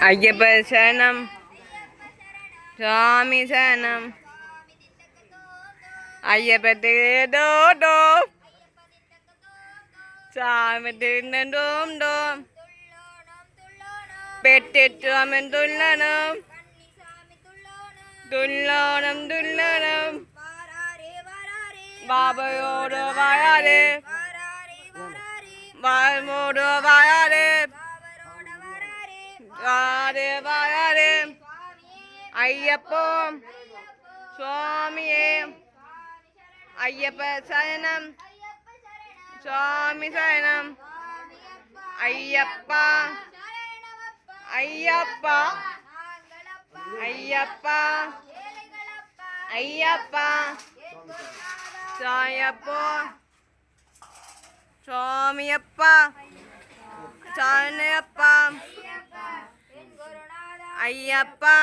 ஐயப்ப சரணம் சுவாமி சரணம் ஐயப்ப தேடோ சாமி திருநோம் டோம் பெற்றோம் துள்ளனம் துள்ளனம் துள்ளனம் பாபையோடு வாயாரே வாழ்மோடு வாயாரே வாரே வாயாரே ஐயப்போ சுவாமியே ஐயப்ப சரணம் சுவாமி சரணம் ஐயப்பா ஐயப்பா ஐயப்பா ஐயப்பா சாயப்போ சுவாமியப்பா சரணப்பா ஐயப்பா